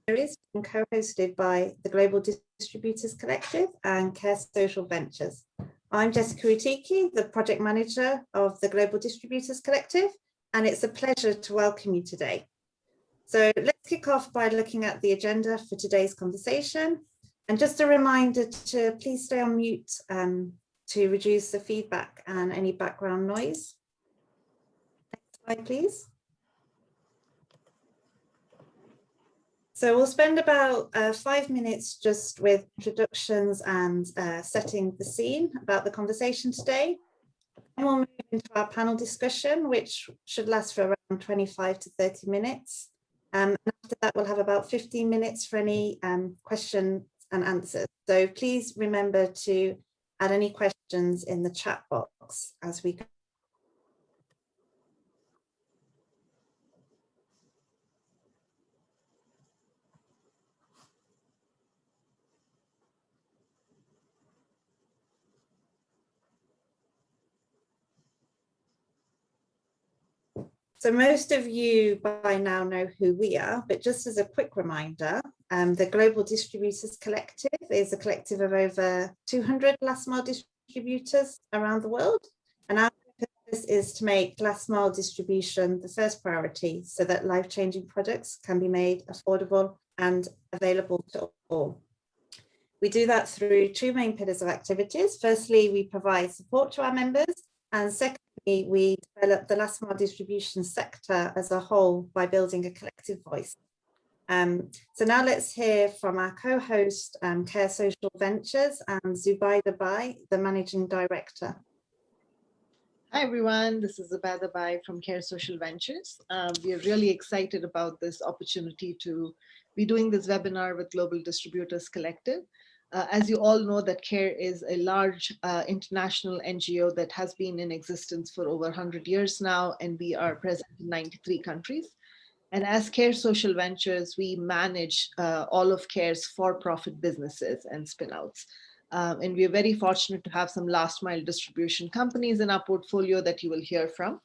series and co-hosted by the Global Distributors Collective and Care Social Ventures. I'm Jessica Utiki, the project manager of the Global Distributors Collective, and it's a pleasure to welcome you today. So let's kick off by looking at the agenda for today's conversation. And just a reminder to please stay on mute to reduce the feedback and any background noise. Next slide, please. So we'll spend about 5 minutes just with introductions and setting the scene about the conversation today. And we'll move into our panel discussion, which should last for around 25 to 30 minutes. And after that, we'll have about 15 minutes for any questions and answers. So please remember to add any questions in the chat box as we go. So most of you by now know who we are, but just as a quick reminder, the Global Distributors Collective is a collective of over 200 last mile distributors around the world. And our purpose is to make last mile distribution the first priority so that life-changing products can be made affordable and available to all. We do that through two main pillars of activities. Firstly, we provide support to our members, and secondly, we develop the last mile distribution sector as a whole by building a collective voice. So now let's hear from our co-host, Care Social Ventures, and Zubaida Bai, the Managing Director. Hi everyone, this is Zubaida Bai from Care Social Ventures. We are really excited about this opportunity to be doing this webinar with Global Distributors Collective. As you all know, that CARE is a large international NGO that has been in existence for over 100 years now, and we are present in 93 countries. And as CARE Social Ventures, we manage all of CARE's for-profit businesses and spin-outs. And we are very fortunate to have some last mile distribution companies in our portfolio that you will hear from.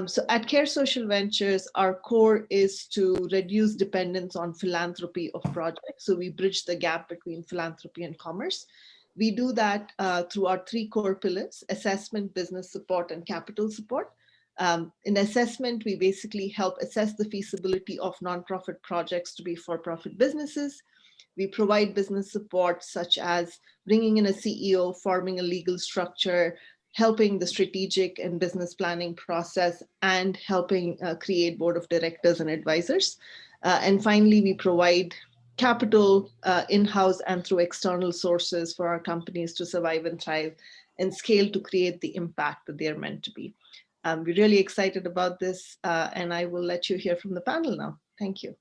So at CARE Social Ventures, our core is to reduce dependence on philanthropy of projects. So we bridge the gap between philanthropy and commerce. We do that through our three core pillars: assessment, business support, and capital support. In assessment, we basically help assess the feasibility of nonprofit projects to be for-profit businesses. We provide business support such as bringing in a CEO, forming a legal structure, helping the strategic and business planning process, and helping create board of directors and advisors. And finally, we provide capital in-house and through external sources for our companies to survive and thrive and scale to create the impact that they are meant to be. We're really excited about this, and I will let you hear from the panel now. Thank you.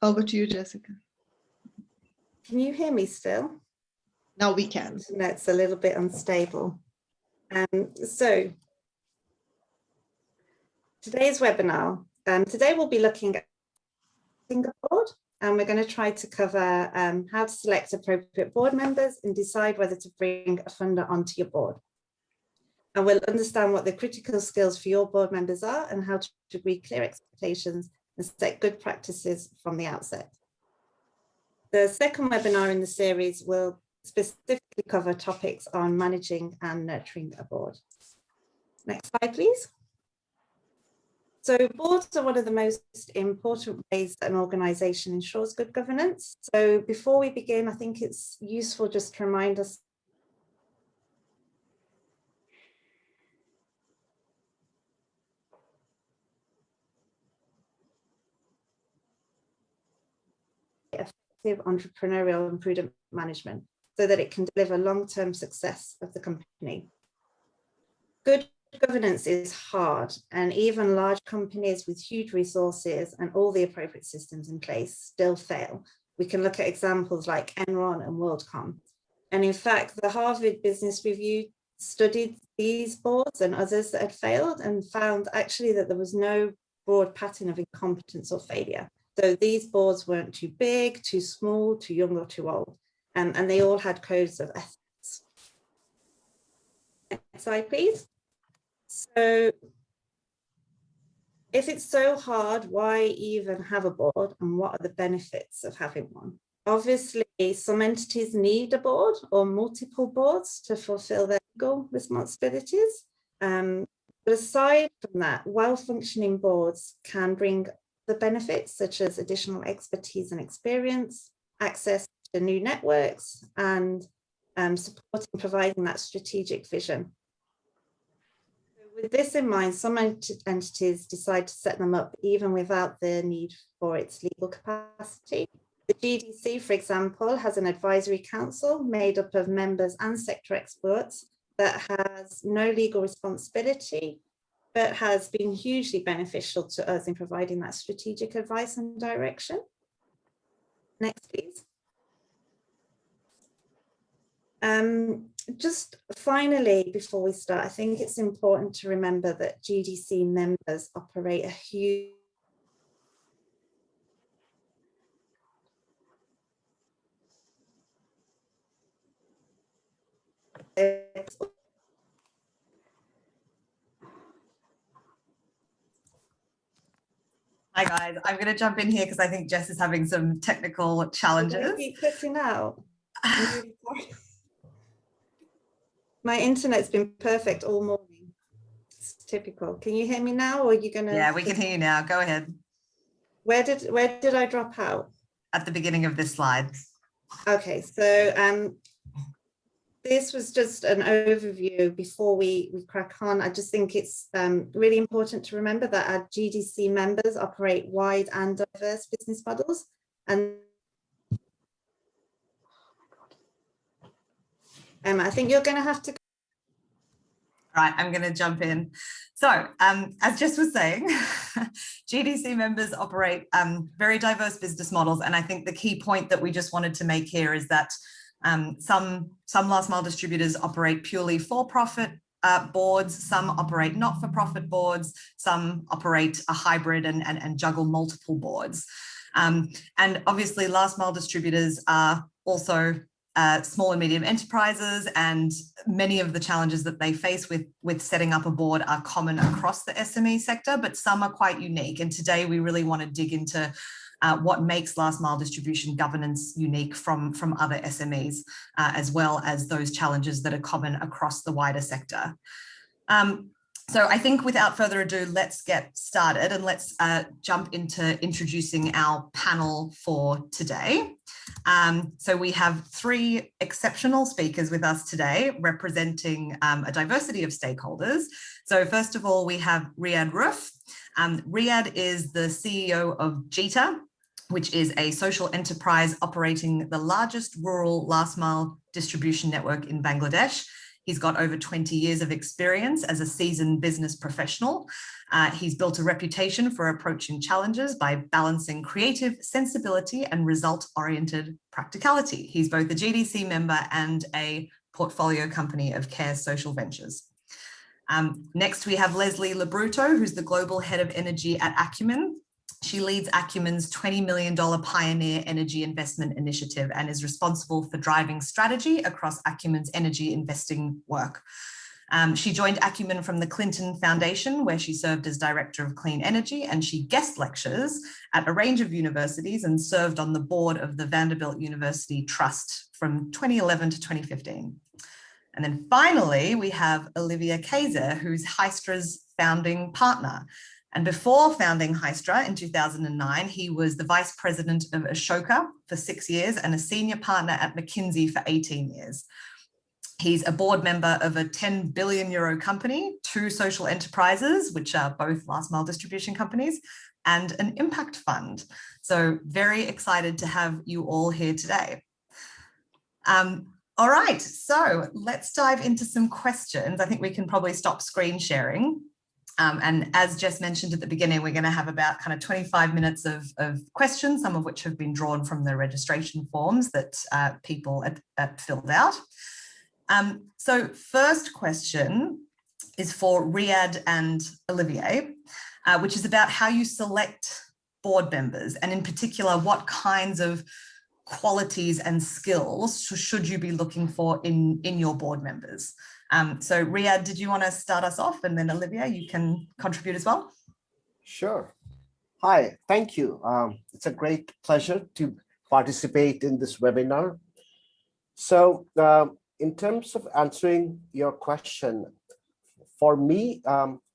Over to you, Jessica. Can you hear me still? Now we can. That's a little bit unstable. So today's webinar, today we'll be looking at the board, and we're going to try to cover how to select appropriate board members and decide whether to bring a funder onto your board. And we'll understand what the critical skills for your board members are and how to agree clear expectations and set good practices from the outset. The second webinar in the series will specifically cover topics on managing and nurturing a board. Next slide, please. So boards are one of the most important ways that an organization ensures good governance. So before we begin, I think it's useful just to remind us effective entrepreneurial and prudent management so that it can deliver long-term success of the company. Good governance is hard, and even large companies with huge resources and all the appropriate systems in place still fail. We can look at examples like Enron and WorldCom. And in fact, the Harvard Business Review studied these boards and others that had failed, and found actually that there was no broad pattern of incompetence or failure. So these boards weren't too big, too small, too young, or too old, and they all had codes of ethics. Next slide, please. So if it's so hard, why even have a board, and what are the benefits of having one? Obviously, some entities need a board or multiple boards to fulfill their legal responsibilities. But aside from that, well-functioning boards can bring the benefits such as additional expertise and experience, access to new networks, and supporting providing that strategic vision. With this in mind, some entities decide to set them up even without the need for its legal capacity. The GDC, for example, has an advisory council made up of members and sector experts that has no legal responsibility, but has been hugely beneficial to us in providing that strategic advice and direction. Next, please. Just finally, before we start, I think it's important to remember that GDC members operate a huge Hi guys, I'm going to jump in here because I think Jess is having some technical challenges. Keep cutting out. I'm really sorry. My internet's been perfect all morning. It's typical. Can you hear me now, or are you gonna? Yeah, we can hear you now. Go ahead. Where did I drop out? At the beginning of this slide. Okay, so this was just an overview before we crack on. I just think it's really important to remember that our GDC members operate wide and diverse business models, and I think you're going to have to. Right, I'm going to jump in. So, as Jess was saying, GDC members operate very diverse business models, and I think the key point that we just wanted to make here is that some last mile distributors operate purely for-profit boards, some operate not-for-profit boards, some operate a hybrid and juggle multiple boards. And obviously last mile distributors are also small and medium enterprises, and many of the challenges that they face with setting up a board are common across the SME sector, but some are quite unique. And today we really want to dig into what makes last mile distribution governance unique from other SMEs, as well as those challenges that are common across the wider sector. So I think without further ado, let's get started, and let's jump into introducing our panel for today. So we have three exceptional speakers with us today, representing a diversity of stakeholders. So first of all, we have Riyad Roof. Riyad is the CEO of GET, which is a social enterprise operating the largest rural last mile distribution network in Bangladesh. He's got over 20 years of experience as a seasoned business professional. He's built a reputation for approaching challenges by balancing creative sensibility and result-oriented practicality. He's both a GDC member and a portfolio company of Care Social Ventures. Next, we have Leslie Labruto, who's the global head of energy at Acumen. She leads Acumen's $20 million Pioneer Energy Investment Initiative and is responsible for driving strategy across Acumen's energy investing work. She joined Acumen from the Clinton Foundation, where she served as Director of Clean Energy, and she guest lectures at a range of universities and served on the board of the Vanderbilt University Trust from 2011 to 2015. And then finally, we have Olivia Kaiser, who's Hystra's founding partner. And before founding Hystra in 2009, he was the vice president of Ashoka for 6 years and a senior partner at McKinsey for 18 years. He's a board member of a 10 billion euro company, 2 social enterprises, which are both last mile distribution companies, and an impact fund. So very excited to have you all here today. All right, so let's dive into some questions. I think we can probably stop screen sharing. And as Jess mentioned at the beginning, we're going to have about kind of 25 minutes of questions, some of which have been drawn from the registration forms that people filled out. So first question, is for Riyadh and Olivier, which is about how you select board members, and in particular, what kinds of qualities and skills should you be looking for in your board members. So Riyadh, did you want to start us off? And then Olivia, you can contribute as well. Sure. Hi, thank you. It's a great pleasure to participate in this webinar. So in terms of answering your question, for me,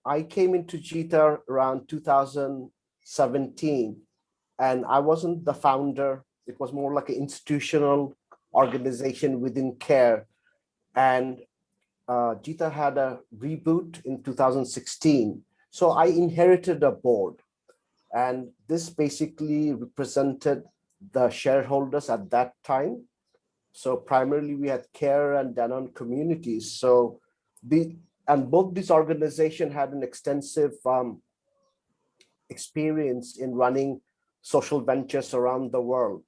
I came into GETA around 2017, and I wasn't the founder. It was more like an institutional organization within CARE. And GETA had a reboot in 2016. So I inherited a board. And this basically represented the shareholders at that time. So primarily we had CARE and Danone communities. So both these organizations had an extensive experience in running social ventures around the world.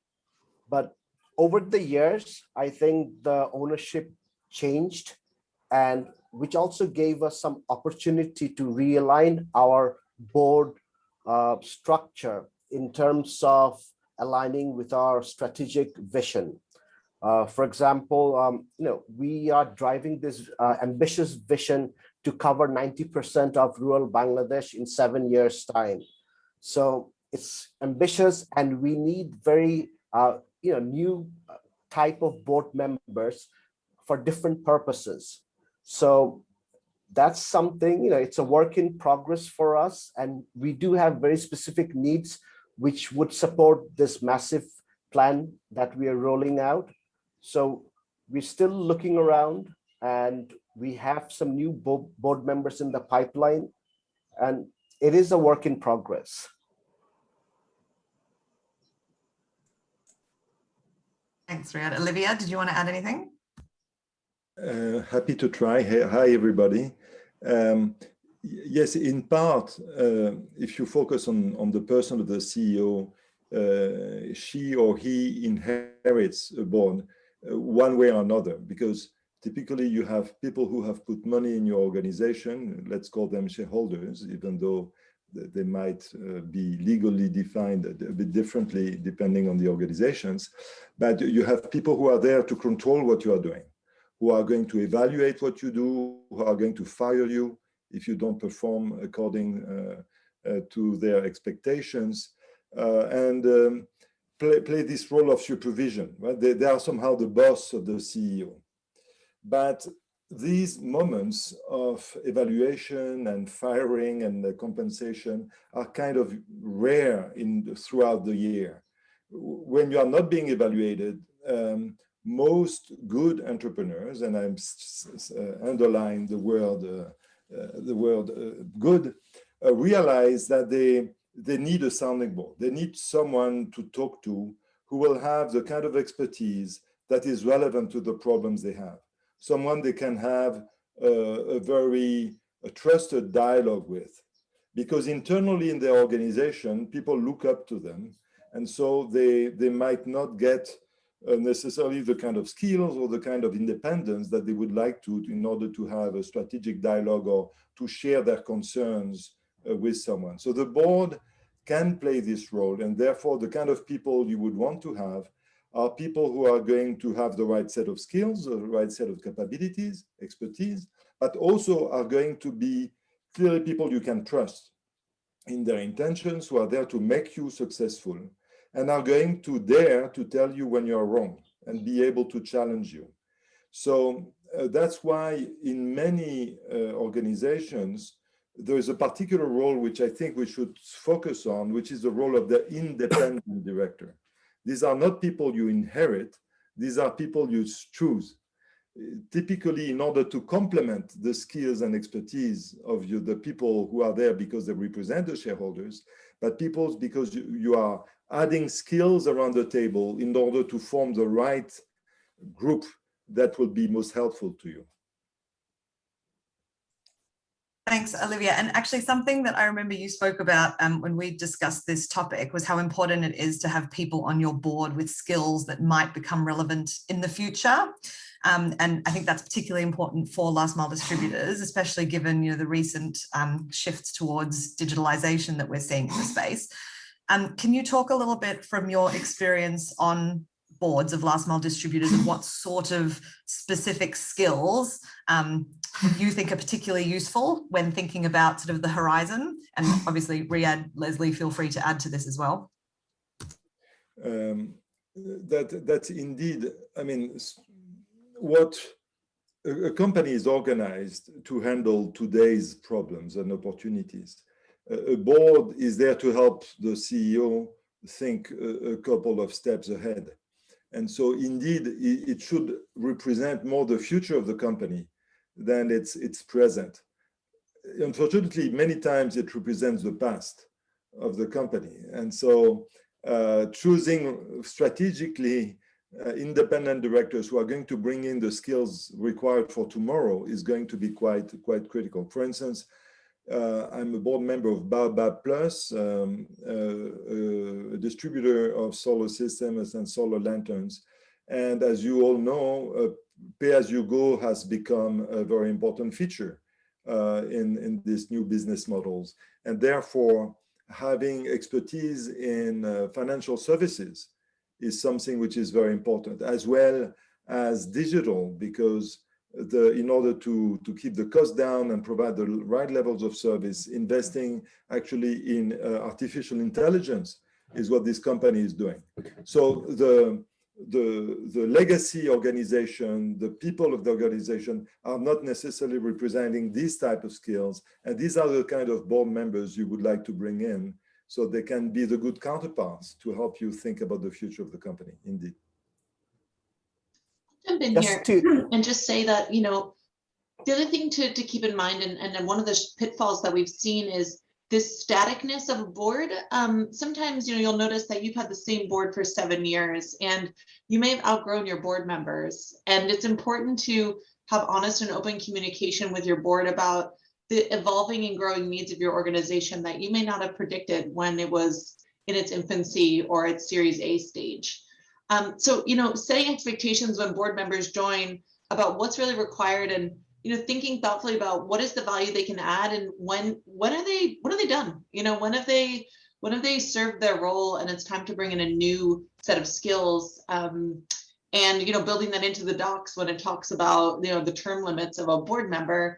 But over the years, I think the ownership changed, and which also gave us some opportunity to realign our board structure in terms of aligning with our strategic vision. For example, we are driving this ambitious vision to cover 90% of rural Bangladesh in 7 years' time. So it's ambitious, and we need very new type of board members for different purposes. So that's something, it's a work in progress for us, and we do have very specific needs which would support this massive plan that we are rolling out. So we're still looking around, and we have some new board members in the pipeline, and it is a work in progress. Thanks, Riyadh. Olivia, did you want to add anything? Happy to try. Hi, everybody. Yes, in part, if you focus on the person of the CEO, she or he inherits a board one way or another, because typically you have people who have put money in your organization, let's call them shareholders, even though they might be legally defined a bit differently depending on the organizations. But you have people who are there to control what you are doing, who are going to evaluate what you do, who are going to fire you if you don't perform according to their expectations, and play this role of supervision. Right? They are somehow the boss of the CEO. But these moments of evaluation and firing and compensation are kind of rare throughout the year. When you are not being evaluated, most good entrepreneurs, and I'm underline the word good, realize that they need a sounding board. They need someone to talk to who will have the kind of expertise that is relevant to the problems they have. Someone they can have a very trusted dialogue with, because internally in their organization, people look up to them, and so they might not get necessarily the kind of skills or the kind of independence that they would like to in order to have a strategic dialogue or to share their concerns with someone. So the board can play this role, and therefore the kind of people you would want to have are people who are going to have the right set of skills, the right set of capabilities, expertise, but also are going to be clearly people you can trust in their intentions, who are there to make you successful, and are going to dare to tell you when you're wrong and be able to challenge you. So that's why in many organizations, there is a particular role which I think we should focus on, which is the role of the independent director. These are not people you inherit, these are people you choose. Typically, in order to complement the skills and expertise of the people who are there because they represent the shareholders, but people because you are adding skills around the table in order to form the right group that will be most helpful to you. Thanks, Olivia. And actually something that I remember you spoke about when we discussed this topic was how important it is to have people on your board with skills that might become relevant in the future. And I think that's particularly important for last mile distributors, especially given the recent shifts towards digitalization that we're seeing in the space. Can you talk a little bit from your experience on boards of last mile distributors and what sort of specific skills you think are particularly useful when thinking about sort of the horizon? And obviously, Riyadh, Leslie, feel free to add to this as well. That's indeed, I mean, what a company is organized to handle today's problems and opportunities. A board is there to help the CEO think a couple of steps ahead. And so indeed, it should represent more the future of the company than its present. Unfortunately, many times it represents the past of the company. And so choosing strategically independent directors who are going to bring in the skills required for tomorrow is going to be quite critical. For instance, I'm a board member of Baobab Plus, a distributor of solar systems and solar lanterns. And as you all know, pay-as-you-go has become a very important feature in these new business models. And therefore, having expertise in financial services is something which is very important, as well as digital, because in order to keep the cost down and provide the right levels of service, investing actually in artificial intelligence is what this company is doing. So the legacy organization, the people of the organization are not necessarily representing these type of skills. And these are the kind of board members you would like to bring in so they can be the good counterparts to help you think about the future of the company, indeed. Jump in here and just say that, the other thing to keep in mind, and one of the pitfalls that we've seen is this staticness of a board. Sometimes, you'll notice that you've had the same board for 7 years and you may have outgrown your board members. And it's important to have honest and open communication with your board about the evolving and growing needs of your organization that you may not have predicted when it was in its infancy or its Series A stage. So, setting expectations when board members join about what's really required and, thinking thoughtfully about what is the value they can add and when are they done? When have they served their role and it's time to bring in a new set of skills, and, building that into the docs when it talks about, the term limits of a board member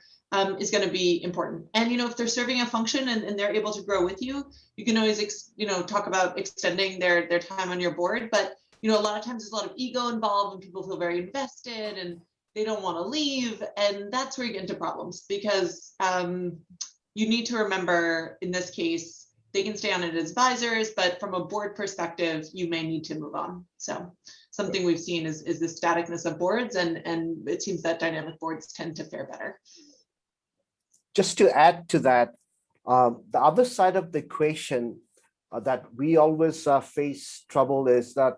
is going to be important. And, if they're serving a function and they're able to grow with you, you can always, talk about extending their time on your board. But a lot of times there's a lot of ego involved and people feel very invested and they don't want to leave. And that's where you get into problems because you need to remember in this case, they can stay on as advisors, but from a board perspective, you may need to move on. So something we've seen is the staticness of boards and it seems that dynamic boards tend to fare better. Just to add to that, the other side of the equation that we always face trouble is that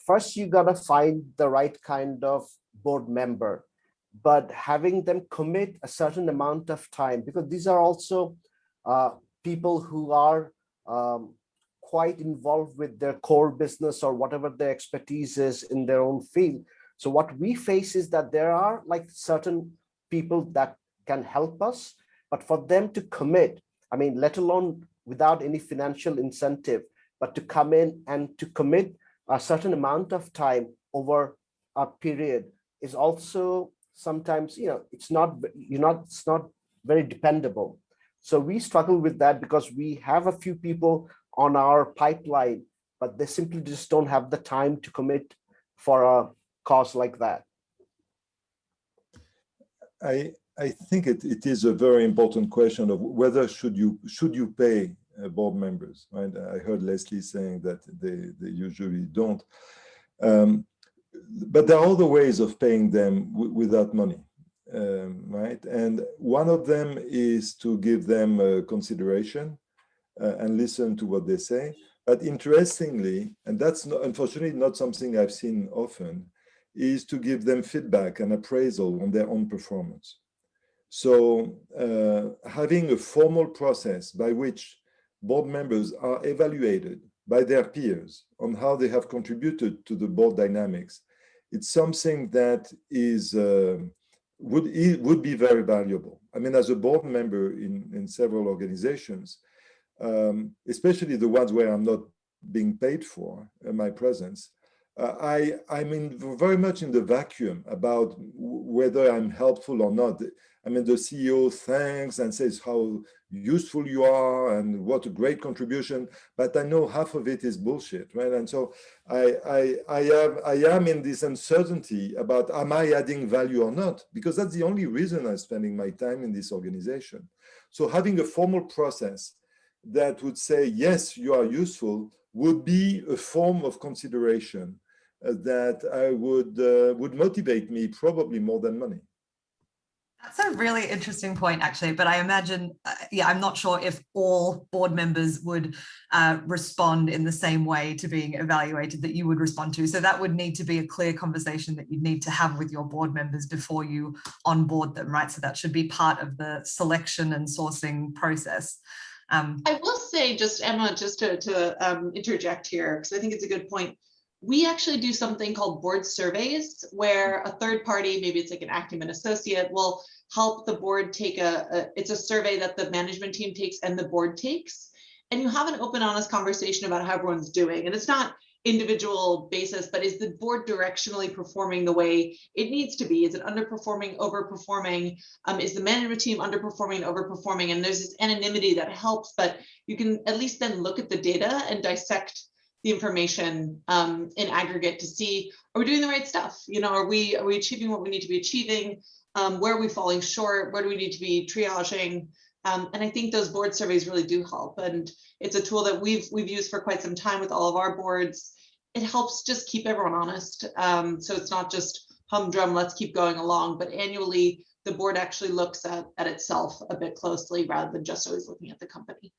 first, you got to find the right kind of board member, but having them commit a certain amount of time, because these are also people who are quite involved with their core business or whatever their expertise is in their own field. So what we face is that there are like certain people that can help us, but for them to commit, let alone without any financial incentive, but to come in and to commit a certain amount of time over a period is also sometimes, it's not very dependable. So we struggle with that because we have a few people on our pipeline, but they simply just don't have the time to commit for a cause like that. I think it is a very important question of whether should you pay board members, right? I heard Leslie saying that they usually don't. But there are other ways of paying them without money, right? And one of them is to give them consideration and listen to what they say. But interestingly, and that's unfortunately not something I've seen often, is to give them feedback and appraisal on their own performance. So having a formal process by which board members are evaluated by their peers on how they have contributed to the board dynamics, it's something that is would be very valuable. I mean, as a board member in several organizations, especially the ones where I'm not being paid for my presence, I'm very much in the vacuum about whether I'm helpful or not. I mean, the CEO thanks and says how useful you are and what a great contribution, but I know half of it is bullshit, right? And so I am in this uncertainty about am I adding value or not, because that's the only reason I'm spending my time in this organization. So having a formal process that would say, yes, you are useful, would be a form of consideration that I would motivate me probably more than money. That's a really interesting point, actually. But I imagine, yeah, I'm not sure if all board members would respond in the same way to being evaluated that you would respond to. So that would need to be a clear conversation that you'd need to have with your board members before you onboard them, right? So that should be part of the selection and sourcing process. I will say, just Emma, just to interject here, because I think it's a good point. We actually do something called board surveys, where a third party, maybe it's like an Acumen associate, will help the board take it's a survey that the management team takes and the board takes. And you have an open, honest conversation about how everyone's doing. And it's not individual basis, but is the board directionally performing the way it needs to be? Is it underperforming, overperforming? Is the management team underperforming, overperforming? And there's this anonymity that helps, but you can at least then look at the data and dissect the information in aggregate to see, are we doing the right stuff? You know, are we achieving what we need to be achieving? Where are we falling short? Where do we need to be triaging? And I think those board surveys really do help. And it's a tool that we've used for quite some time with all of our boards. It helps just keep everyone honest. So it's not just humdrum, let's keep going along, but annually the board actually looks at itself a bit closely rather than just always looking at the company.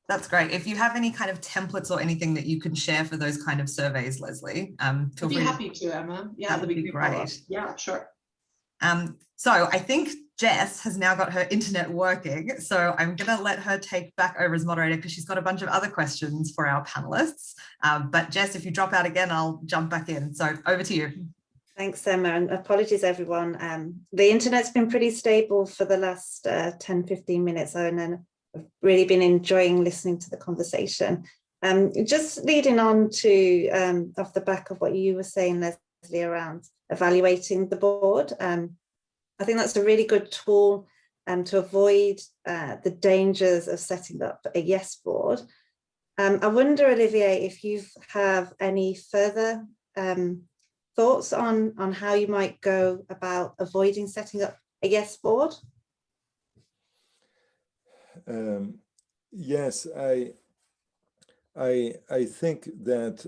That's great. If you have any kind of templates or anything that you can share for those kind of surveys, Leslie, I'd be happy to, Emma. Yeah, that would be great. Yeah, sure. So I think Jess has now got her internet working. So I'm going to let her take back over as moderator because she's got a bunch of other questions for our panelists. But Jess, if you drop out again, I'll jump back in. So over to you. Thanks, Emma, and apologies, everyone. The internet's been pretty stable for the last 10-15 minutes, and then I've really been enjoying listening to the conversation. Just leading on to off the back of what you were saying, Leslie, around evaluating the board. I think that's a really good tool to avoid the dangers of setting up a yes board. I wonder, Olivier, if you have any further thoughts on how you might go about avoiding setting up a yes board? Yes, I think that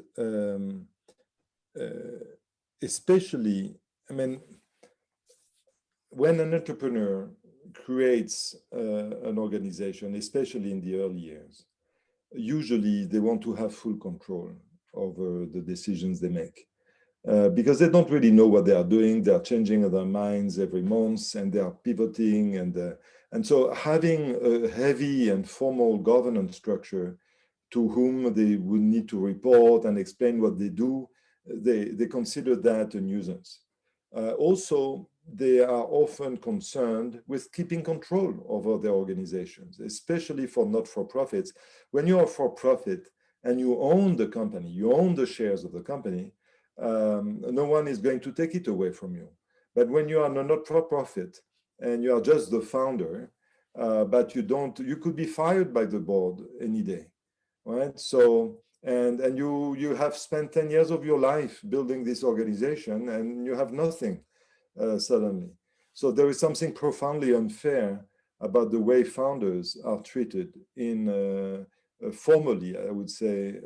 especially, I mean, when an entrepreneur creates an organization, especially in the early years, usually they want to have full control over the decisions they make. Because they don't really know what they are doing. They are changing their minds every month and they are pivoting. And so having a heavy and formal governance structure to whom they would need to report and explain what they do, they consider that a nuisance. Also, they are often concerned with keeping control over their organizations, especially for not-for-profits. When you are for-profit and you own the company, you own the shares of the company, no one is going to take it away from you. But when you are a not-for-profit and you are just the founder, but you could be fired by the board any day, right? So, and you have spent 10 years of your life building this organization and you have nothing suddenly. So there is something profoundly unfair about the way founders are treated in formally, I would say,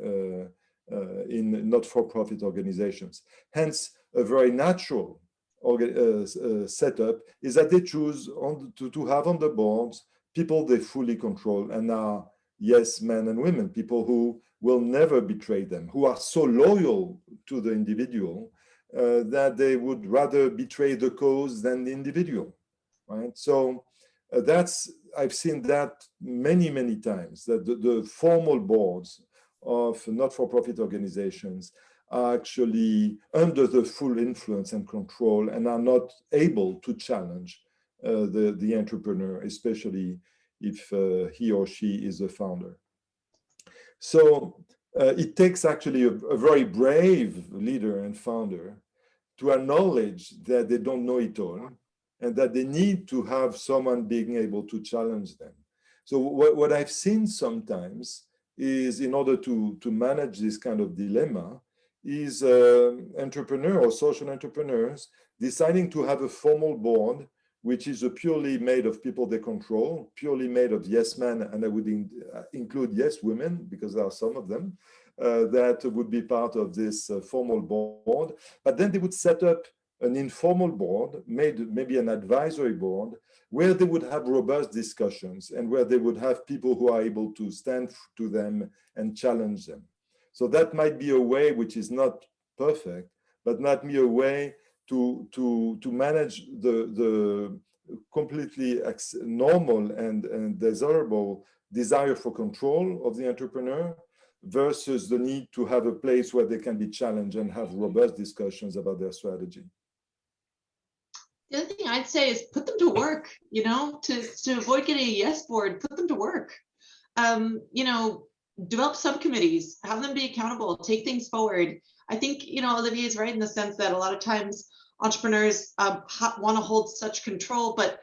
in not-for-profit organizations. Hence, a very natural setup is that they choose to have on the boards people they fully control and are yes men and women, people who will never betray them, who are so loyal to the individual that they would rather betray the cause than the individual. right? So I've seen that many times, that the formal boards of not-for-profit organizations are actually under the full influence and control and are not able to challenge the entrepreneur, especially if he or she is a founder. So it takes actually a very brave leader and founder to acknowledge that they don't know it all and that they need to have someone being able to challenge them. So what I've seen sometimes is, in order to manage this kind of dilemma, is entrepreneur or social entrepreneurs deciding to have a formal board, which is purely made of people they control, purely made of yes men, and I would include yes women, because there are some of them that would be part of this formal board. But then they would set up an informal board, maybe an advisory board, where they would have robust discussions and where they would have people who are able to stand to them and challenge them. So that might be a way which is not perfect, but might be a way to manage the completely normal and desirable desire for control of the entrepreneur versus the need to have a place where they can be challenged and have robust discussions about their strategy. The other thing I'd say is put them to work, to avoid getting a yes board, put them to work. Develop subcommittees, have them be accountable, take things forward. I think, Olivier is right in the sense that a lot of times entrepreneurs want to hold such control, but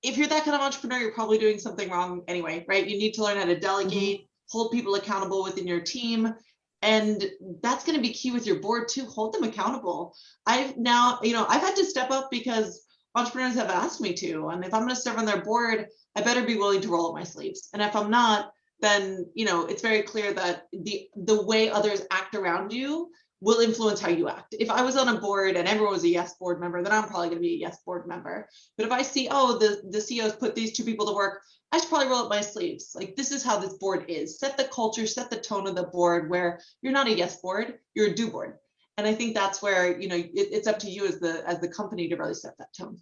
if you're that kind of entrepreneur, you're probably doing something wrong anyway, right? You need to learn how to delegate, hold people accountable within your team. And that's going to be key with your board too. Hold them accountable. I've had to step up because entrepreneurs have asked me to. And if I'm going to serve on their board, I better be willing to roll up my sleeves. And if I'm not, then, it's very clear that the way others act around you will influence how you act. If I was on a board and everyone was a yes board member, then I'm probably going to be a yes board member. But if I see, the CEO's put these two people to work, I should probably roll up my sleeves. Like, this is how this board is. Set the culture, set the tone of the board, where you're not a yes board, you're a do board. And I think that's where, it's up to you as the company to really set that tone.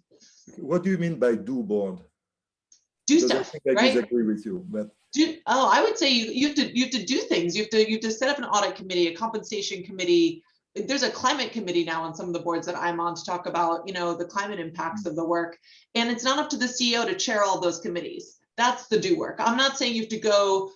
What do you mean by do board? Do stuff, I think I right? disagree with you, but I would say you have to do things. You have to set up an audit committee, a compensation committee. There's a climate committee now on some of the boards that I'm on to talk about, the climate impacts of the work. And it's not up to the CEO to chair all those committees. That's the do work. I'm not saying you have to go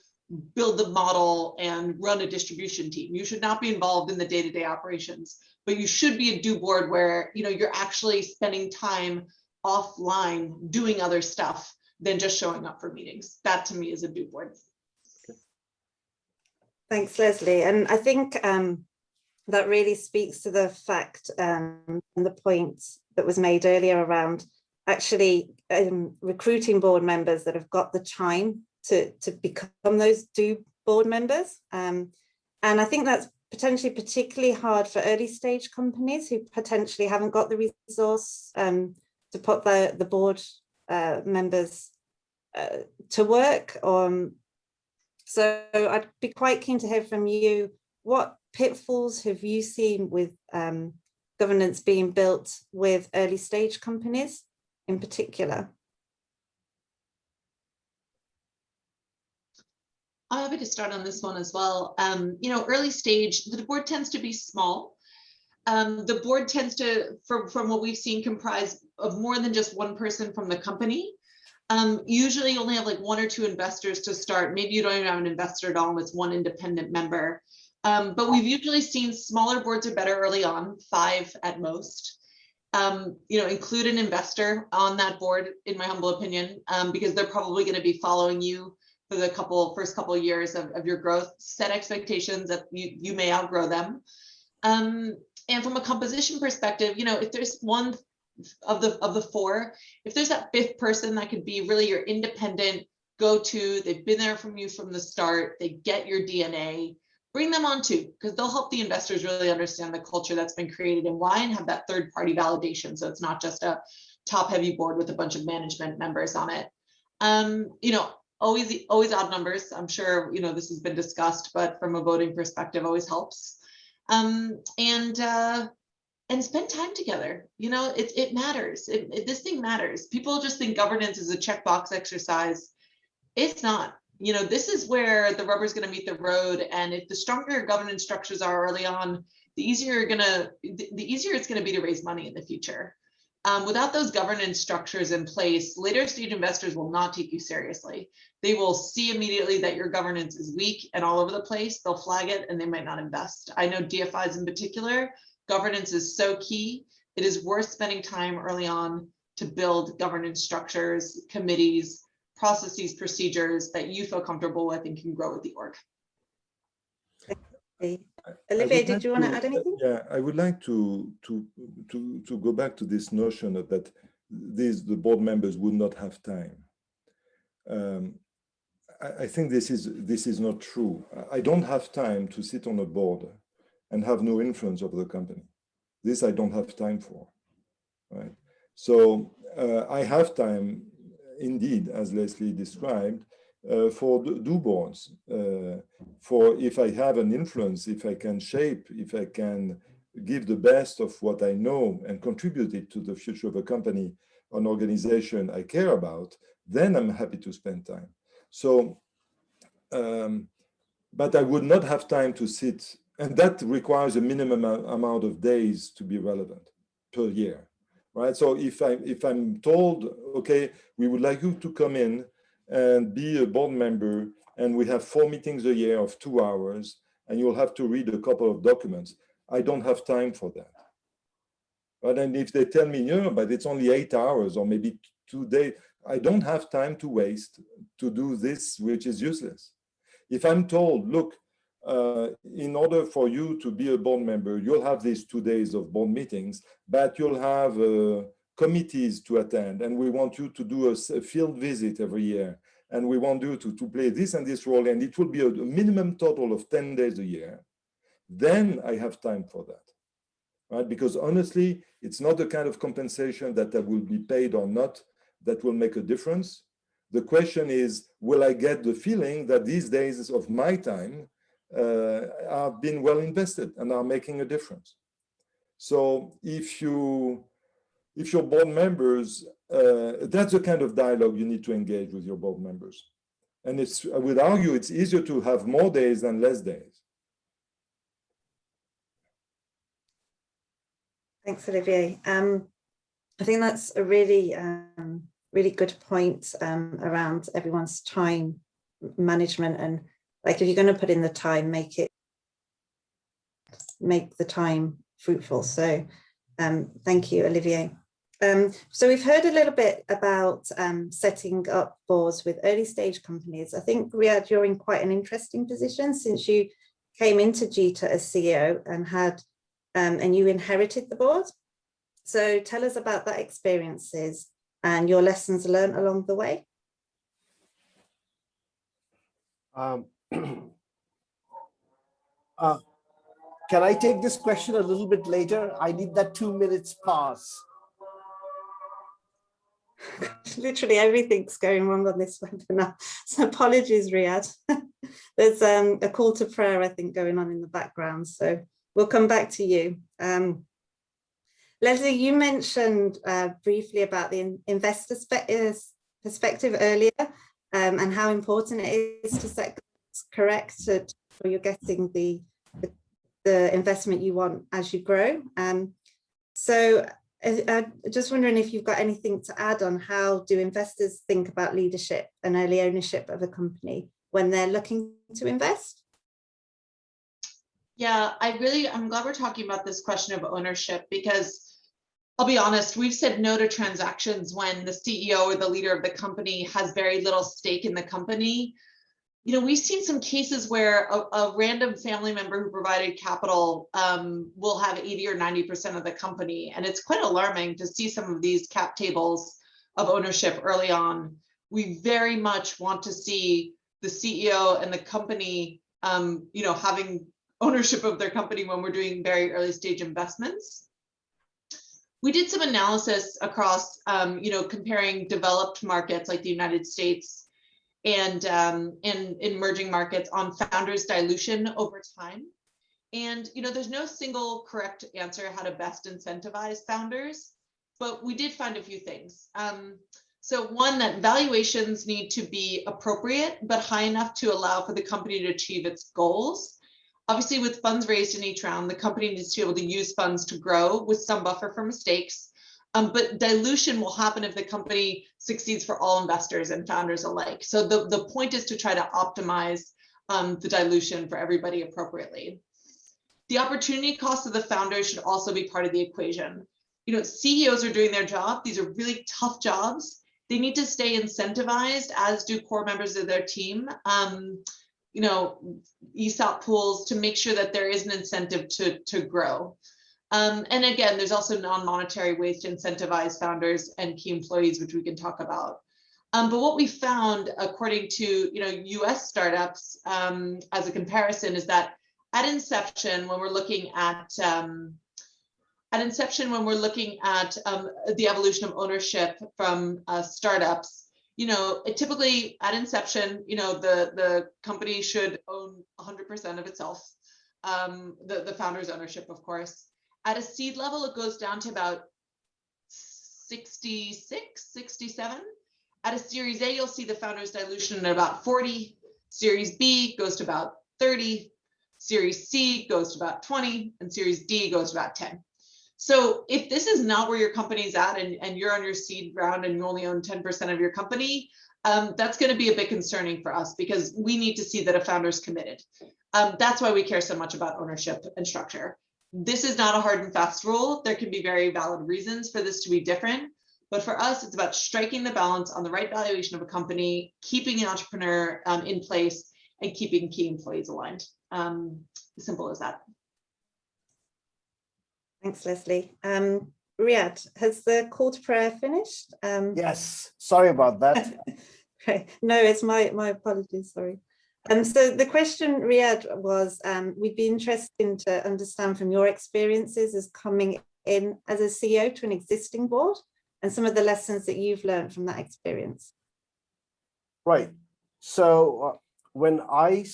build the model and run a distribution team. You should not be involved in the day-to-day operations, but you should be a do board where, you're actually spending time offline doing other stuff than just showing up for meetings. That to me is a do board. Thanks, Leslie. And I think that really speaks to the fact and the point that was made earlier around actually recruiting board members that have got the time to become those do board members. And I think that's potentially particularly hard for early stage companies who potentially haven't got the resource to put the board members to work on. So I'd be quite keen to hear from you. What pitfalls have you seen with governance being built with early stage companies in particular? I'm happy to start on this one as well. Early stage, the board tends to be small. The board tends to, from what we've seen, comprise of more than just one person from the company. Usually you only have like one or two investors to start. Maybe you don't even have an investor at all, and it's one independent member. But we've usually seen smaller boards are better early on, 5 at most. Include an investor on that board, in my humble opinion, because they're probably going to be following you for the first couple of years of your growth. Set expectations that you may outgrow them. And from a composition perspective, if there's one of the 4, if there's that 5th person that could be really your independent go-to, they've been there from you from the start, they get your DNA, bring them on too, because they'll help the investors really understand the culture that's been created and why, and have that third-party validation. So it's not just a top-heavy board with a bunch of management members on it. Always odd numbers. I'm sure this has been discussed, but from a voting perspective, always helps. and spend time together. You know, it matters. This thing matters. People just think governance is a checkbox exercise. It's not. You know, this is where the rubber's going to meet the road. And if the stronger governance structures are early on, the easier it's going to be to raise money in the future. Without those governance structures in place, later stage investors will not take you seriously. They will see immediately that your governance is weak and all over the place. They'll flag it and they might not invest. I know DFIs in particular, governance is so key. It is worth spending time early on to build governance structures, committees, processes, procedures that you feel comfortable with and can grow with the org. Olivier, did you want to add anything? Yeah, I would like to go back to this notion of that the board members would not have time. I think this is not true. I don't have time to sit on a board and have no influence over the company. This I don't have time for, right? So I have time, indeed, as Leslie described, for do boards, for if I have an influence, if I can shape, if I can give the best of what I know and contribute it to the future of a company, an organization I care about, then I'm happy to spend time. So, but I would not have time to sit, and that requires a minimum amount of days to be relevant per year, right? So if I'm told, okay, we would like you to come in and be a board member, and we have 4 meetings a year of 2 hours, and you'll have to read a couple of documents, I don't have time for that. But and if they tell me, no, but it's only 8 hours or maybe 2 days, I don't have time to waste to do this, which is useless. If I'm told, look, in order for you to be a board member, you'll have these 2 days of board meetings, but you'll have committees to attend, and we want you to do a field visit every year, and we want you to play this and this role, and it will be a minimum total of 10 days a year, then I have time for that, right? Because honestly, it's not the kind of compensation that I will be paid or not that will make a difference. The question is, will I get the feeling that these days of my time have been well invested and are making a difference? So if your board members, that's the kind of dialogue you need to engage with your board members. And I would argue it's easier to have more days than less days. Thanks, Olivier. I think that's a really, really good point around everyone's time management, and like if you're going to put in the time, make the time fruitful. So thank you, Olivier. So we've heard a little bit about setting up boards with early stage companies. I think, Riyad, you're in quite an interesting position since you came into GETA as CEO and you inherited the board. So tell us about that experiences and your lessons learned along the way. Can I take this question a little bit later? I need that 2 minutes pause. Literally everything's going wrong on this webinar. So apologies, Riyad. There's a call to prayer, I think, going on in the background. So we'll come back to you. Leslie, you mentioned briefly about the investor perspective earlier and how important it is to set correct so you're getting the investment you want as you grow. So I'm just wondering if you've got anything to add on how do investors think about leadership and early ownership of a company when they're looking to invest? Yeah, I'm glad we're talking about this question of ownership, because I'll be honest, we've said no to transactions when the CEO or the leader of the company has very little stake in the company. You know, we've seen some cases where a random family member who provided capital will have 80 or 90% of the company. And it's quite alarming to see some of these cap tables of ownership early on. We very much want to see the CEO and the company, you know, having ownership of their company when we're doing very early stage investments. We did some analysis across, you know, comparing developed markets like the United States and in emerging markets on founders dilution over time. And, there's no single correct answer how to best incentivize founders, but we did find a few things. So one, that valuations need to be appropriate, but high enough to allow for the company to achieve its goals. Obviously, with funds raised in each round, the company needs to be able to use funds to grow with some buffer for mistakes. But dilution will happen if the company succeeds for all investors and founders alike. So the point is to try to optimize the dilution for everybody appropriately. The opportunity cost of the founders should also be part of the equation. CEOs are doing their job. These are really tough jobs. They need to stay incentivized, as do core members of their team. ESOP pools to make sure that there is an incentive to grow. And again, there's also non-monetary ways to incentivize founders and key employees, which we can talk about. But what we found, according to US startups, as a comparison, is that at inception, when we're looking at the evolution of ownership from startups, typically at inception, the company should own 100% of itself, the founder's ownership, of course. At a seed level, it goes down to about 66, 67. At a Series A, you'll see the founder's dilution at about 40. Series B goes to about 30. Series C goes to about 20, and Series D goes to about 10. So if this is not where your company's at and you're on your seed round and you only own 10% of your company, that's going to be a bit concerning for us, because we need to see that a founder's committed. That's why we care so much about ownership and structure. This is not a hard and fast rule. There can be very valid reasons for this to be different. But for us, it's about striking the balance on the right valuation of a company, keeping the entrepreneur in place, and keeping key employees aligned. Simple as that. Thanks, Leslie. Riyadh, has the call to prayer finished? Yes, sorry about that. Okay. No, it's my apologies, sorry. So the question, Riyadh, was we'd be interested to understand from your experiences as coming in as a CEO to an existing board and some of the lessons that you've learned from that experience. Right. So when I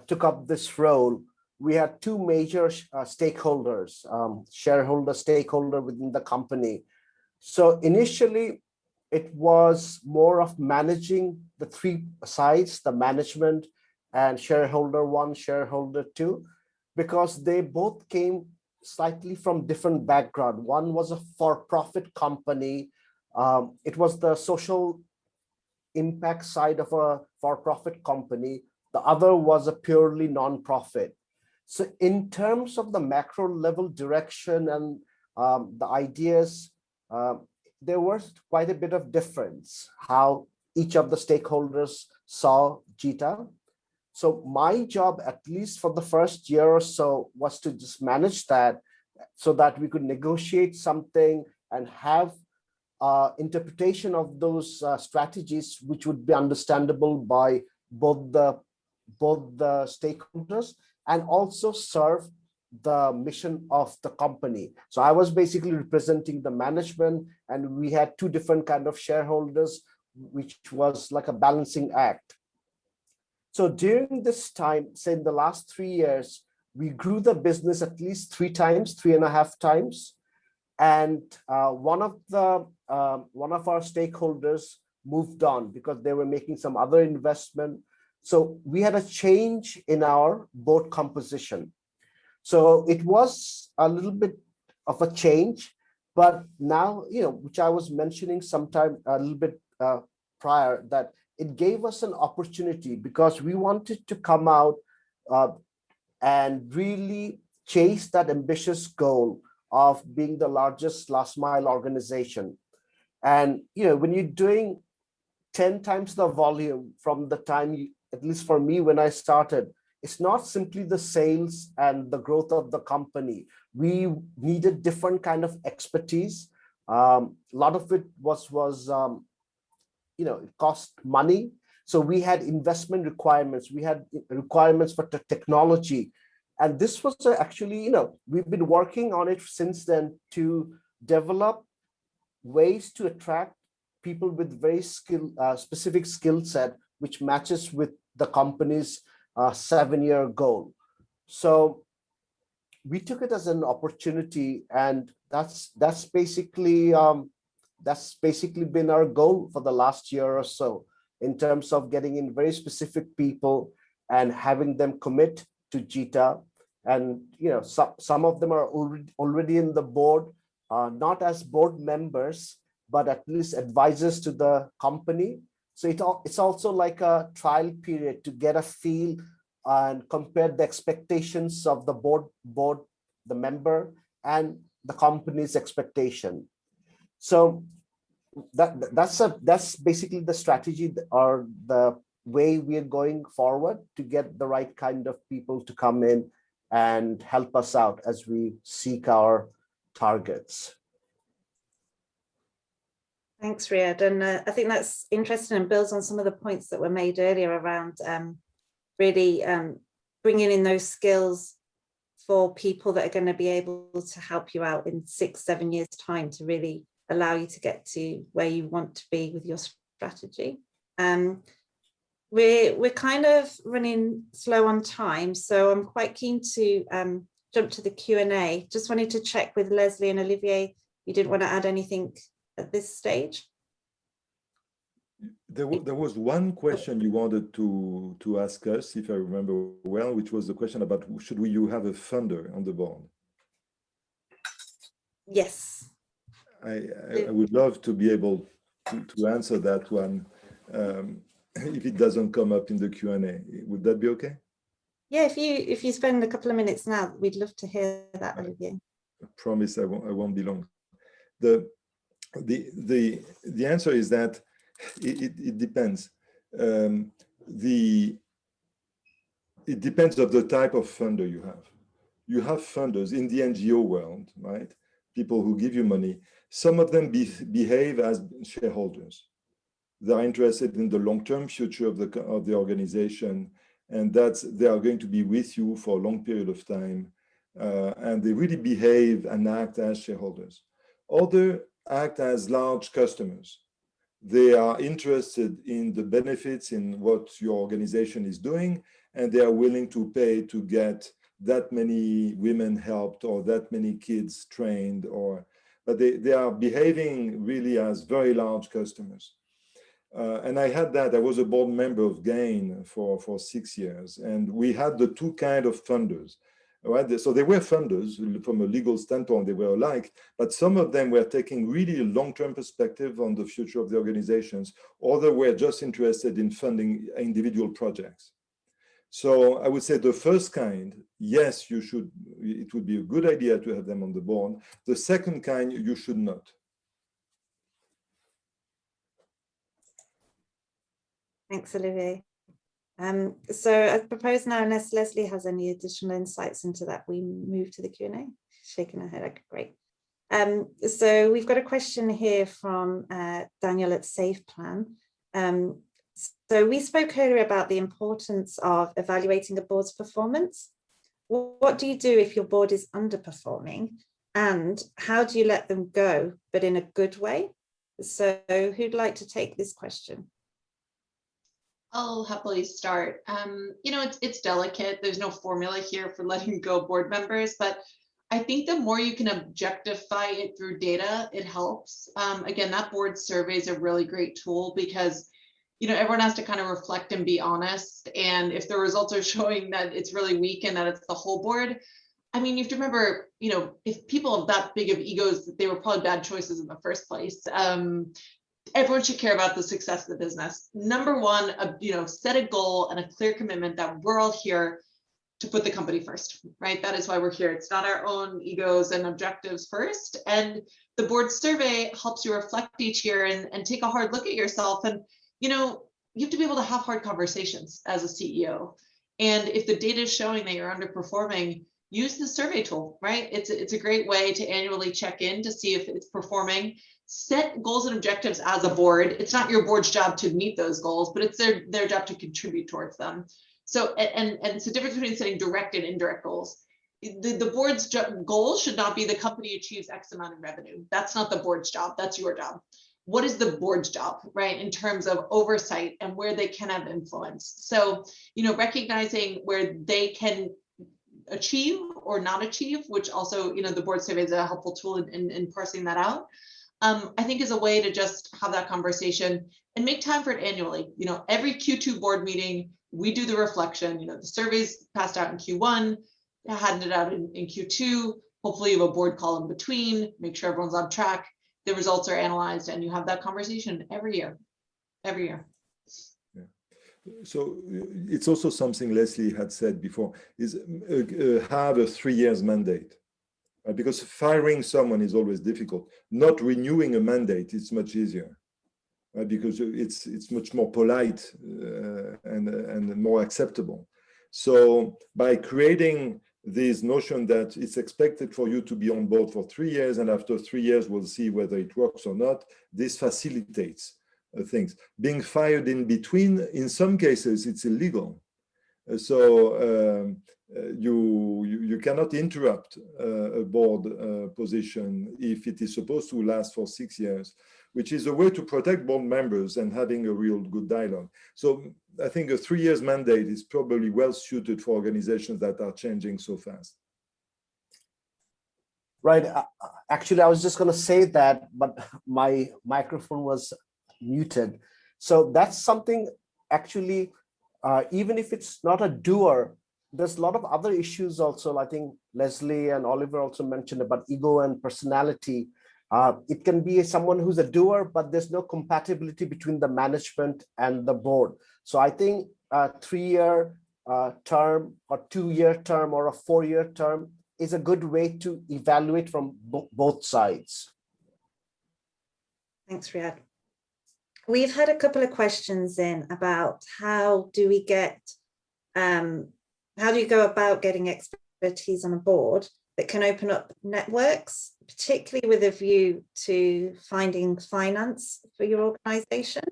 took up this role, we had two major stakeholders, shareholder, stakeholder within the company. So initially, it was more of managing the three sides, the management and shareholder one, shareholder two, because they both came slightly from different background. One was a for-profit company. It was the social impact side of a for-profit company. The other was a purely non-profit. So in terms of the macro level direction and the ideas, there was quite a bit of difference how each of the stakeholders saw GETA. So my job, at least for the first year or so, was to just manage that so that we could negotiate something and have interpretation of those strategies, which would be understandable by both the stakeholders and also serve the mission of the company. So I was basically representing the management, and we had two different kind of shareholders, which was like a balancing act. So during this time, say in the last 3 years, we grew the business at least 3.5 times. And one of our stakeholders moved on because they were making some other investment. So we had a change in our board composition. So it was a little bit of a change, but now, which I was mentioning sometime a little bit prior, that it gave us an opportunity because we wanted to come out and really chase that ambitious goal of being the largest last mile organization. And, when you're doing 10 times the volume from the time at least for me, when I started, it's not simply the sales and the growth of the company. We needed different kind of expertise. A lot of it was it cost money. So we had investment requirements. We had requirements for technology. And this was actually, we've been working on it since then to develop ways to attract people with very specific skill set, which matches with the company's 7-year goal. So we took it as an opportunity, and that's basically been our goal for the last year or so, in terms of getting in very specific people and having them commit to GETA. And some of them are already in the board, not as board members, but at least advisors to the company. So it's also like a trial period to get a feel and compare the expectations of the board, the member, and the company's expectation. So that's basically the strategy, or the way we are going forward, to get the right kind of people to come in and help us out as we seek our targets. Thanks, Riyad. And I think that's interesting and builds on some of the points that were made earlier around really bringing in those skills for people that are going to be able to help you out in 6-7 years' time, to really allow you to get to where you want to be with your strategy. We're kind of running slow on time, so I'm quite keen to jump to the Q&A. Just wanted to check with Leslie and Olivier, you didn't want to add anything at this stage? There was one question you wanted to ask us, if I remember well, which was the question about should you have a funder on the board? Yes. I would love to be able to answer that one if it doesn't come up in the Q&A. Would that be okay? Yeah, if you spend a couple of minutes now, we'd love to hear that, Olivier. I promise I won't be long. The answer is that it depends. It depends on the type of funder you have. You have funders in the NGO world, right? People who give you money. Some of them behave as shareholders. They're interested in the long-term future of the organization, and they are going to be with you for a long period of time, and they really behave and act as shareholders. Others act as large customers. They are interested in the benefits in what your organization is doing, and they are willing to pay to get that many women helped or that many kids trained, but they are behaving really as very large customers. And I had that. I was a board member of GAIN for 6 years, and we had the two kind of funders. Right? So they were funders from a legal standpoint, they were alike, but some of them were taking really a long-term perspective on the future of the organizations, or they were just interested in funding individual projects. So I would say the first kind, yes, it would be a good idea to have them on the board. The second kind, you should not. Thanks, Olivier. So I propose now, unless Leslie has any additional insights into that, we move to the Q&A. Shaking her head, okay, great. So we've got a question here from Daniel at SafePlan. So we spoke earlier about the importance of evaluating a board's performance. What do you do if your board is underperforming, and how do you let them go, but in a good way? So who'd like to take this question? I'll happily start. It's delicate. There's no formula here for letting go board members, but I think the more you can objectify it through data, it helps. Again, that board survey is a really great tool because, everyone has to kind of reflect and be honest. And if the results are showing that it's really weak and that it's the whole board, I mean, you have to remember, if people have that big of egos, that they were probably bad choices in the first place. Everyone should care about the success of the business. Number one, set a goal and a clear commitment that we're all here to put the company first, right? That is why we're here. It's not our own egos and objectives first. And the board survey helps you reflect each year and take a hard look at yourself. And, you have to be able to have hard conversations as a CEO. And if the data is showing that you're underperforming, use the survey tool, right? It's a great way to annually check in to see if it's performing. Set goals and objectives as a board. It's not your board's job to meet those goals, but it's their job to contribute towards them. So, and it's the difference between setting direct and indirect goals. The board's goal should not be the company achieves X amount of revenue. That's not the board's job. That's your job. What is the board's job, right? In terms of oversight and where they can have influence. So, recognizing where they can achieve or not achieve, which also, the board survey is a helpful tool in parsing that out. I think is a way to just have that conversation and make time for it annually. Every Q2 board meeting, we do the reflection. The surveys passed out in Q1, handed out in Q2. Hopefully you have a board call in between, make sure everyone's on track. The results are analyzed and you have that conversation every year. Yeah. So it's also something Leslie had said before, is have a 3 years mandate. Because firing someone is always difficult. Not renewing a mandate is much easier, because it's much more polite and more acceptable. So by creating this notion that it's expected for you to be on board for 3 years, and after 3 years we'll see whether it works or not, this facilitates things. Being fired in between, in some cases, it's illegal. So you cannot interrupt a board position if it is supposed to last for 6 years, which is a way to protect board members and having a real good dialogue. So I think a 3 years mandate is probably well suited for organizations that are changing so fast. Right. Actually, I was just going to say that, but my microphone was muted. So that's something actually, even if it's not a doer, there's a lot of other issues also. I think Leslie and Oliver also mentioned about ego and personality. It can be someone who's a doer, but there's no compatibility between the management and the board. So I think a 3-year term or 2-year term or a 4-year term is a good way to evaluate from both sides. Thanks, Riyad. We've had a couple of questions in about how do we get, how do you go about getting expertise on a board that can open up networks, particularly with a view to finding finance for your organization?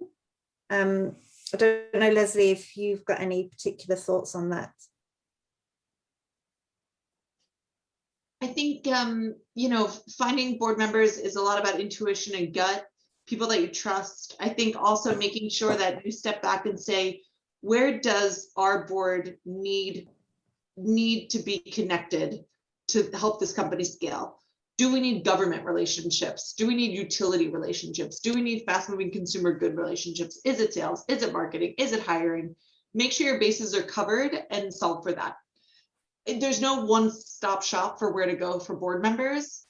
I don't know, Leslie, if you've got any particular thoughts on that. I think, finding board members is a lot about intuition and gut, people that you trust. I think also making sure that you step back and say, where does our board need to be connected to help this company scale? Do we need government relationships? Do we need utility relationships? Do we need fast-moving consumer good relationships? Is it sales? Is it marketing? Is it hiring? Make sure your bases are covered and solve for that. There's no one-stop shop for where to go for board members.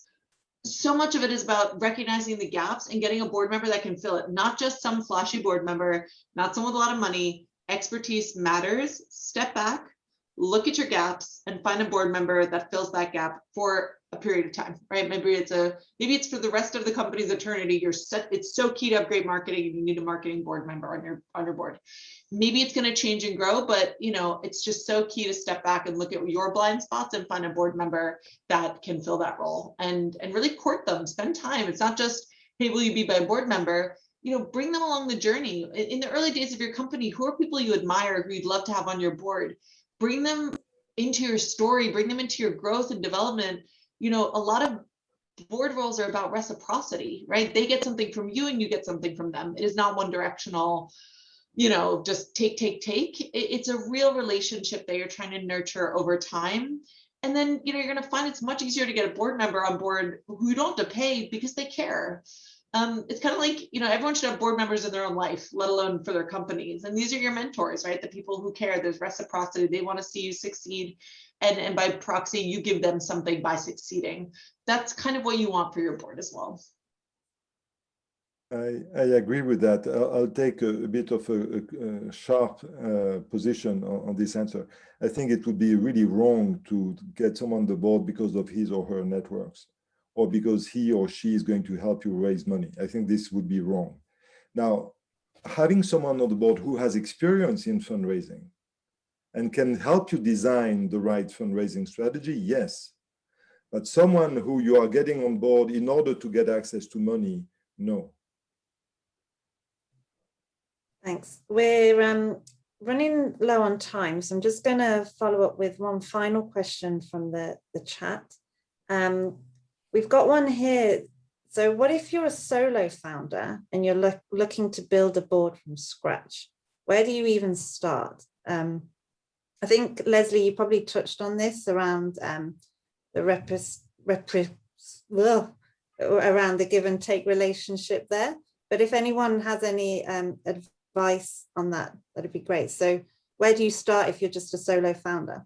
So much of it is about recognizing the gaps and getting a board member that can fill it, not just some flashy board member, not someone with a lot of money. Expertise matters. Step back, look at your gaps, and find a board member that fills that gap for a period of time, right? Maybe it's for the rest of the company's eternity. It's so key to have great marketing, and you need a marketing board member on your board. Maybe it's going to change and grow, but it's just so key to step back and look at your blind spots and find a board member that can fill that role and really court them, spend time. It's not just, hey, will you be my board member? Bring them along the journey. In the early days of your company, who are people you admire, who you'd love to have on your board? Bring them into your story, bring them into your growth and development. A lot of board roles are about reciprocity, right? They get something from you and you get something from them. It is not one directional, just take. It's a real relationship that you're trying to nurture over time. And then, you're going to find it's much easier to get a board member on board who you don't have to pay because they care. It's kind of like, everyone should have board members in their own life, let alone for their companies. And these are your mentors, right? The people who care. There's reciprocity. They want to see you succeed. And by proxy, you give them something by succeeding. That's kind of what you want for your board as well. I agree with that. I'll take a bit of a sharp position on this answer. I think it would be really wrong to get someone on the board because of his or her networks, or because he or she is going to help you raise money. I think this would be wrong. Now, having someone on the board who has experience in fundraising and can help you design the right fundraising strategy, yes. But someone who you are getting on board in order to get access to money, no. Thanks. We're running low on time, so I'm just going to follow up with one final question from the chat. We've got one here. So what if you're a solo founder and you're looking to build a board from scratch? Where do you even start? I think, Leslie, you probably touched on this around the around the give and take relationship there. But if anyone has any advice on that, that'd be great. So where do you start if you're just a solo founder?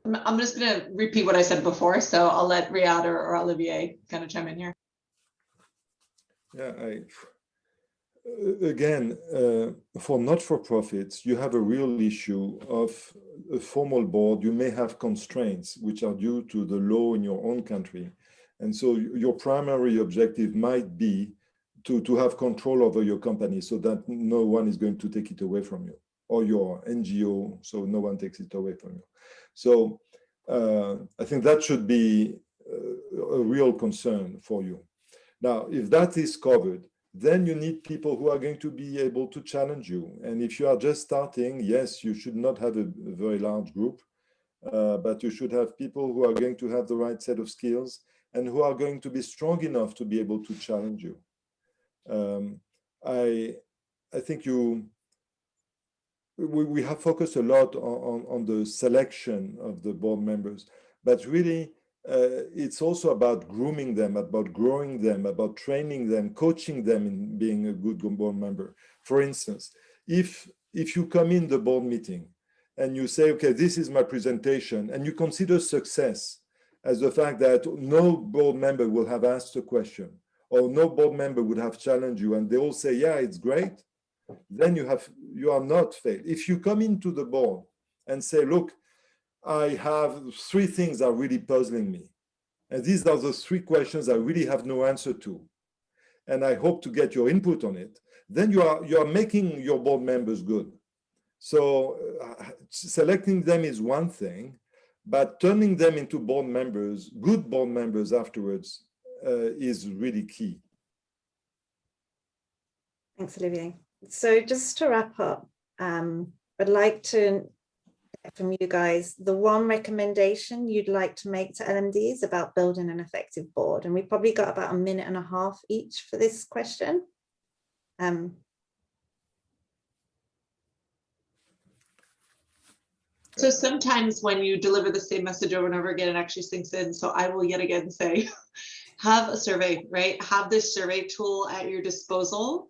I'm just going to repeat what I said before, so I'll let Riyad or Olivier kind of chime in here. Yeah, again, for not-for-profits, you have a real issue of a formal board. You may have constraints which are due to the law in your own country. And so your primary objective might be to have control over your company so that no one is going to take it away from you, or your NGO, so no one takes it away from you. So I think that should be a real concern for you. Now, if that is covered, then you need people who are going to be able to challenge you. And if you are just starting, yes, you should not have a very large group, but you should have people who are going to have the right set of skills and who are going to be strong enough to be able to challenge you. I think we have focused a lot on the selection of the board members, but really, it's also about grooming them, about growing them, about training them, coaching them in being a good board member. For instance, if you come in the board meeting and you say, okay, this is my presentation, and you consider success as the fact that no board member will have asked a question, or no board member would have challenged you, and they all say, yeah, it's great, then you are not failed. If you come into the board and say, look, I have 3 things that are really puzzling me. And these are the 3 questions I really have no answer to. And I hope to get your input on it. Then you are making your board members good. So selecting them is one thing, but turning them into board members, good board members afterwards, is really key. Thanks, Olivier. So just to wrap up, I'd like to from you guys the one recommendation you'd like to make to LMDs about building an effective board, and we probably got about 1.5 minutes each for this question. So sometimes when you deliver the same message over and over again, it actually sinks in. So I will yet again say, have a survey, right? Have this survey tool at your disposal.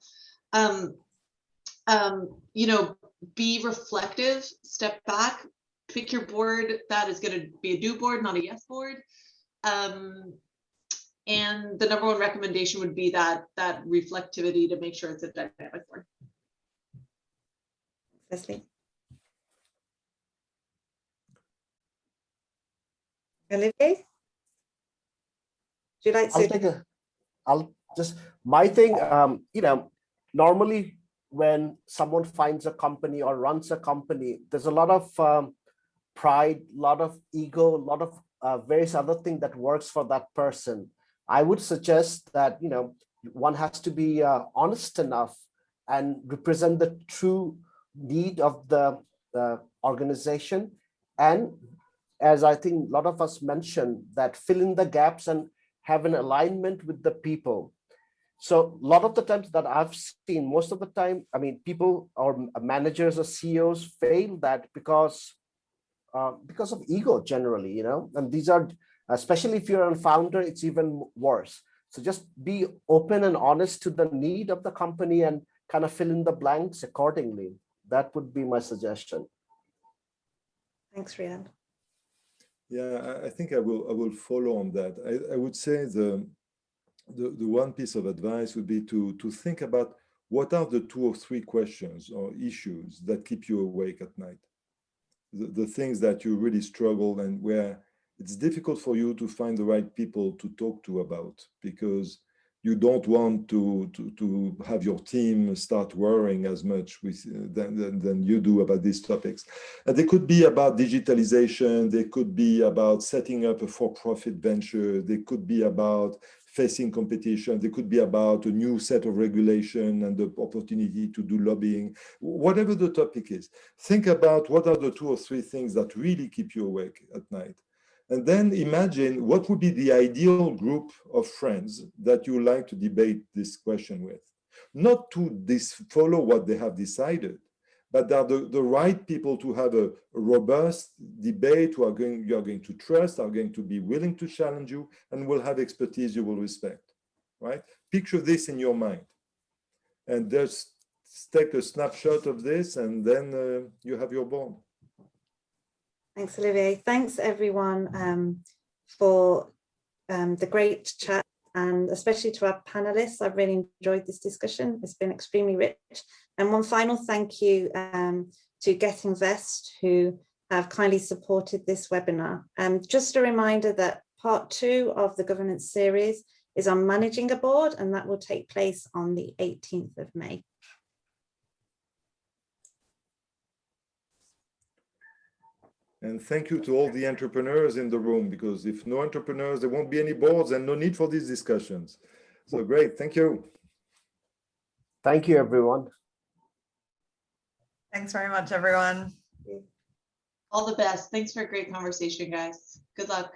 You know, be reflective, step back, pick your board that is going to be a do board, not a yes board. And the number 1 recommendation would be that reflectivity to make sure it's a dynamic board. Leslie. Olivier? Would you like to? My thing, you know, normally when someone finds a company or runs a company, there's a lot of pride, a lot of ego, a lot of various other things that works for that person. I would suggest that, you know, one has to be honest enough and represent the true need of the organization. And as I think a lot of us mentioned, that fill in the gaps and have an alignment with the people. So a lot of the times that I've seen, most of the time, I mean, people or managers or CEOs fail that because of ego generally, you know, and these are, especially if you're a founder, it's even worse. So just be open and honest to the need of the company and kind of fill in the blanks accordingly. That would be my suggestion. Thanks, Riyad. Yeah, I think I will follow on that. I would say the one piece of advice would be to think about what are the 2 or 3 questions or issues that keep you awake at night. The things that you really struggle and where it's difficult for you to find the right people to talk to about, because you don't want to have your team start worrying as much with than you do about these topics. And they could be about digitalization, they could be about setting up a for-profit venture, they could be about facing competition, they could be about a new set of regulation and the opportunity to do lobbying. Whatever the topic is, think about what are the 2 or 3 things that really keep you awake at night. And then imagine what would be the ideal group of friends that you like to debate this question with. not to follow what they have decided, but they are the right people to have a robust debate, you are going to trust, are going to be willing to challenge you, and will have expertise you will respect, right? Picture this in your mind. And just take a snapshot of this, and then you have your board. Thanks, Olivier. Thanks, everyone, for the great chat, and especially to our panelists. I've really enjoyed this discussion. It's been extremely rich. And one final thank you to GET.invest, who have kindly supported this webinar. Just a reminder that part 2 of the governance series is on managing a board, and that will take place on the 18th of May. And thank you to all the entrepreneurs in the room, because if no entrepreneurs, there won't be any boards and no need for these discussions. So great, thank you. Thank you, everyone. Thanks very much, everyone. All the best. Thanks for a great conversation, guys. Good luck.